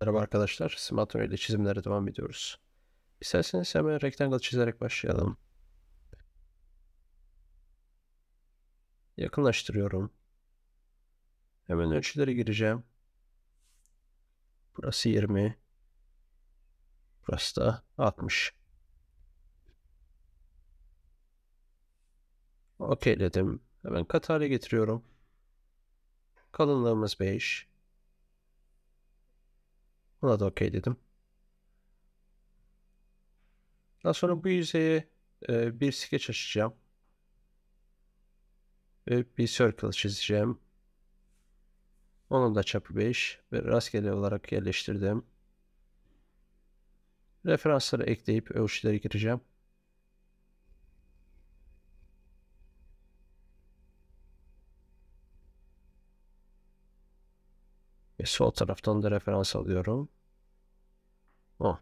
Merhaba arkadaşlar, Smartphone ile çizimlere devam ediyoruz. İsterseniz hemen rectangle çizerek başlayalım. Yakınlaştırıyorum. Hemen ölçüleri gireceğim. Burası 20. Burası da 60. Okeyledim. Hemen kat hale getiriyorum. Kalınlığımız 5. Buna da okeyledim. Daha sonra bu yüzeye bir skeç açacağım. Ve bir circle çizeceğim. Onun da çapı 5 ve rastgele olarak yerleştirdim. Referansları ekleyip ölçüleri gireceğim. Ve sol taraftan da referans alıyorum. Oh.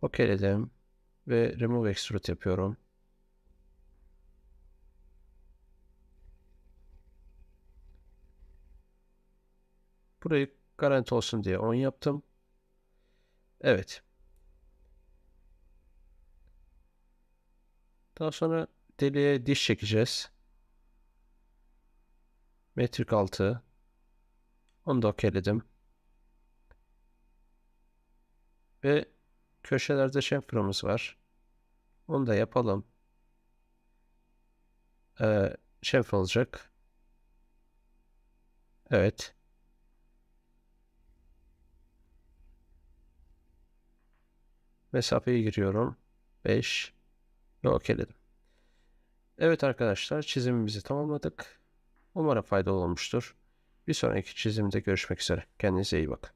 Okeyledim. Ve remove extrude yapıyorum. Burayı garanti olsun diye 10 yaptım. Evet. Daha sonra deliğe diş çekeceğiz. Metrik 6. Onu da okeyledim. Ve köşelerde chamfer'ımız var. Onu da yapalım. Chamfer olacak. Evet. Mesafeyi giriyorum. 5. Ve okeyledim. Evet arkadaşlar, çizimimizi tamamladık. Umarım faydalı olmuştur. Bir sonraki çizimde görüşmek üzere. Kendinize iyi bakın.